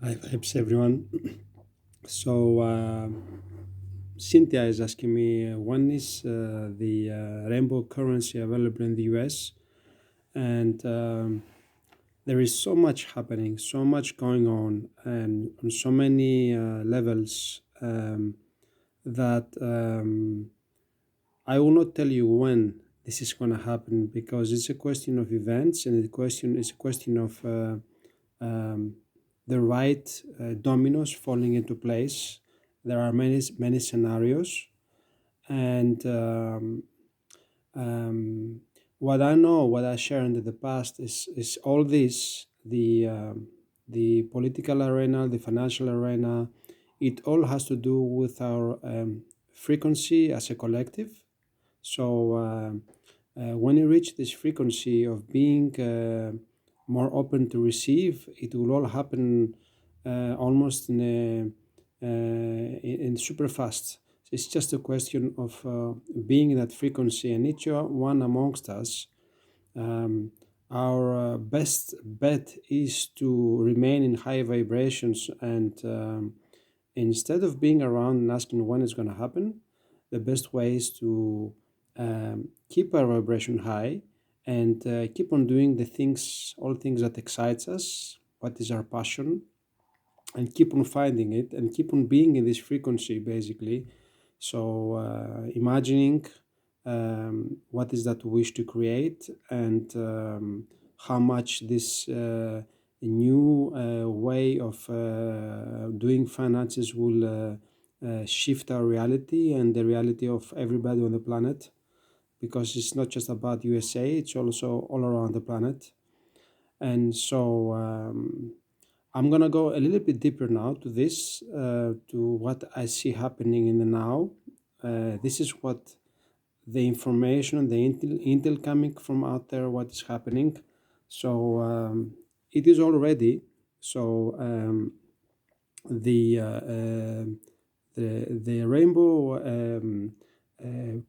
Hi, vibes, everyone. So, Cynthia is asking me when is the rainbow currency available in the US? And there is so much happening, so much going on, and on so many levels that I will not tell you when this is going to happen because it's a question of events and it's a question of um, the right dominoes falling into place. There are many scenarios, and um, what I know, what I shared in the past is all this the political arena, the financial arena. It all has to do with our frequency as a collective. So when you reach this frequency of being more open to receive, it will all happen almost in super fast. It's just a question of being in that frequency, and each one amongst us. Um, our best bet is to remain in high vibrations and instead of being around and asking when it's going to happen, the best way is to keep our vibration high and keep on doing the things, all things that excites us, what is our passion, and keep on finding it and keep on being in this frequency basically. So imagining what is that we wish to create and how much this new way of doing finances will shift our reality and the reality of everybody on the planet, because it's not just about USA, it's also all around the planet. And so I'm gonna go a little bit deeper now to this, to what I see happening in the now. This is what the information, the intel coming from out there, what is happening. So it is already. So the the rainbow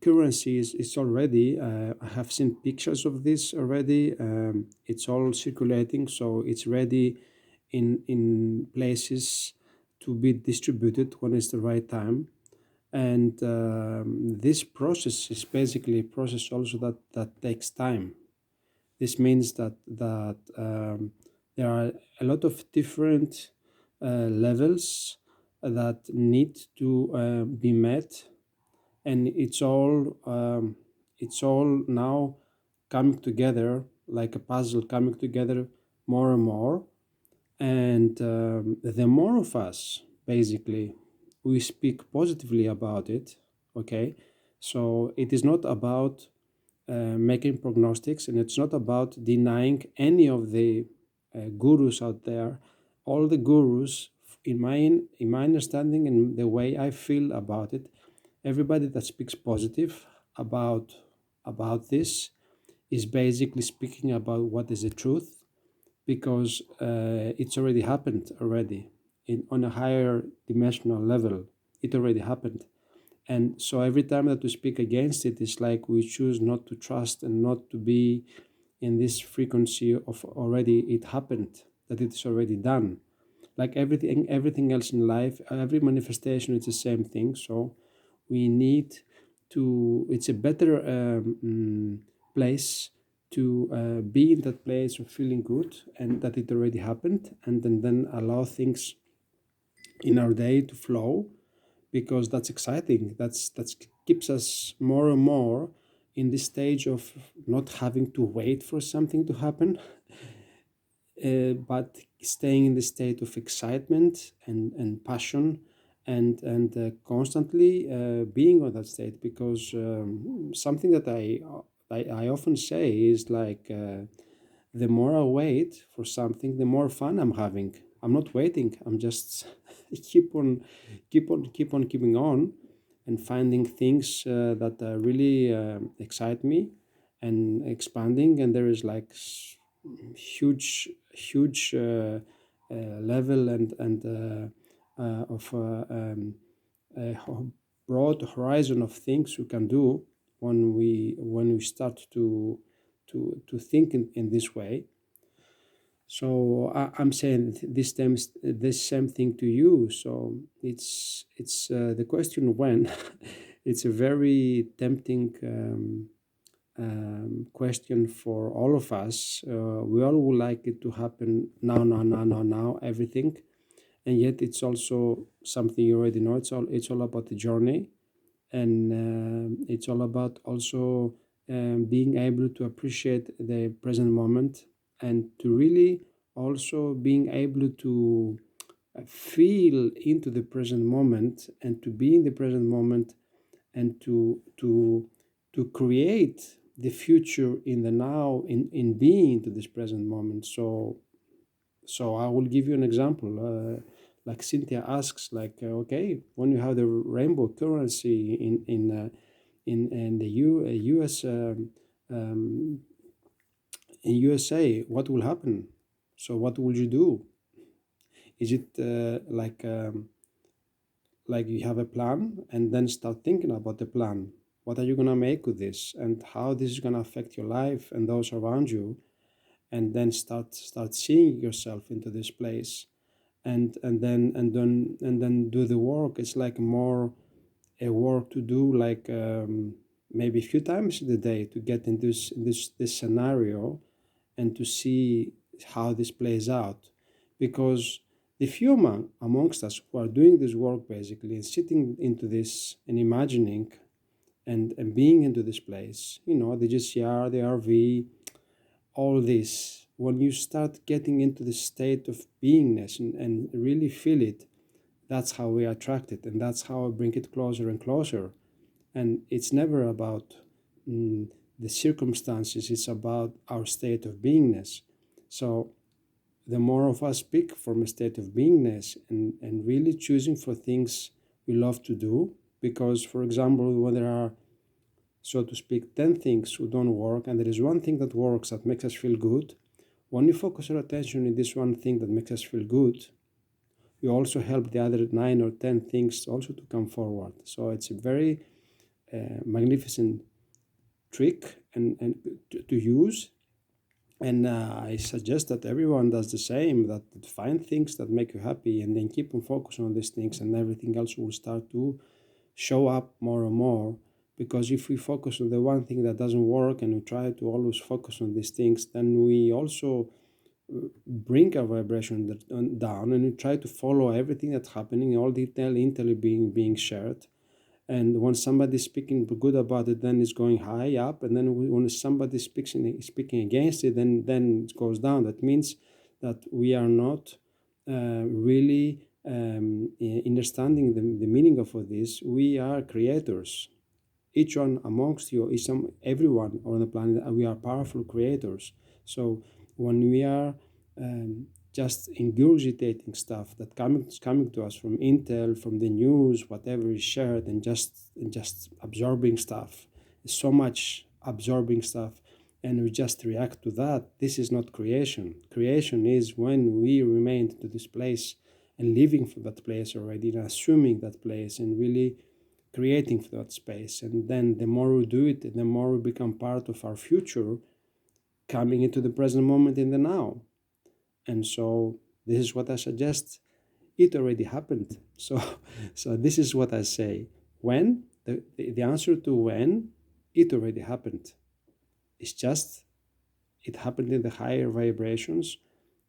currency is already. I have seen pictures of this already. It's all circulating, so it's ready in places to be distributed when it's the right time. And this process is basically a process also that takes time. This means that there are a lot of different levels that need to be met, and it's all now coming together like a puzzle, coming together more and more. And the more of us, basically, we speak positively about it, okay? So it is not about making prognostics, and it's not about denying any of the gurus out there. All the gurus, in my understanding and the way I feel about it, everybody that speaks positive about about this is basically speaking about what is the truth, because it's already happened already on a higher dimensional level. It already happened. And so every time that we speak against it, it's like we choose not to trust and not to be in this frequency of already it happened, that it's already done. Like everything else in life, every manifestation, it's the same thing. So we need to, it's a better place to be in that place of feeling good and that it already happened, and then allow things in our day to flow, because that's exciting. That keeps us more and more in this stage of not having to wait for something to happen, but staying in the state of excitement and passion, and constantly being on that state. Because something that I often say is like the more I wait for something, the more fun I'm having. I'm not waiting. I'm just keep on keeping on, and finding things that really excite me and expanding. And there is like huge level and a broad horizon of things we can do when we start to think in this way. So I'm saying this same thing to you. So it's the question when. It's a very tempting question for all of us. We all would like it to happen now, now, now, now, now, everything, and yet it's also something you already know. It's all about the journey, and it's all about also being able to appreciate the present moment, and to really also being able to feel into the present moment, and to be in the present moment, and to create the future in the now, in being into this present moment. So I will give you an example. Like Cynthia asks, like, okay, when you have the rainbow currency in the U.S. Um, in USA, what will happen? So what will you do? Is it like you have a plan and then start thinking about the plan? What are you gonna make with this, and how this is gonna affect your life and those around you? And then start seeing yourself into this place, and then do the work. It's like more a work to do, like maybe a few times in the day, to get in this scenario, and to see how this plays out. Because the few amongst us who are doing this work basically, and sitting into this and imagining, and being into this place, the GCR, the RV, all this, when you start getting into the state of beingness, and really feel it, that's how we attract it, and that's how I bring it closer and closer. And it's never about the circumstances, it's about our state of beingness. So the more of us speak from a state of beingness, and really choosing for things we love to do. Because, for example, when there are, so to speak, 10 things who don't work, and there is one thing that works, that makes us feel good, when you focus your attention in this one thing that makes us feel good, you also help the other 9 or 10 things also to come forward. So it's a very magnificent trick, and to use. And I suggest that everyone does the same, that find things that make you happy, and then keep on focusing on these things, and everything else will start to show up more and more. Because if we focus on the one thing that doesn't work, and we try to always focus on these things, then we also bring our vibration down, and we try to follow everything that's happening, all detail intel being shared. And when somebody's speaking good about it, then it's going high up, and then when somebody speaking against it, then it goes down. That means that we are not really understanding the meaning of all this. We are creators. Each one amongst you, everyone on the planet, we are powerful creators. So when we are just ingurgitating stuff that coming to us from intel, from the news, whatever is shared, and just absorbing stuff, so much absorbing stuff, and we just react to that, this is not creation. Creation is when we remain to this place, and living for that place already, and assuming that place, and really creating for that space. And then the more we do it, the more we become part of our future, coming into the present moment, in the now. And so this is what I suggest. It already happened. So this is what I say. When the answer to when, it already happened. It's just it happened in the higher vibrations,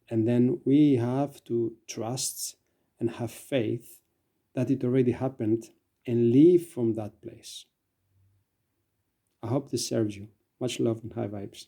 and then we have to trust and have faith that it already happened, and live from that place. I hope this serves you. Much love and high vibes.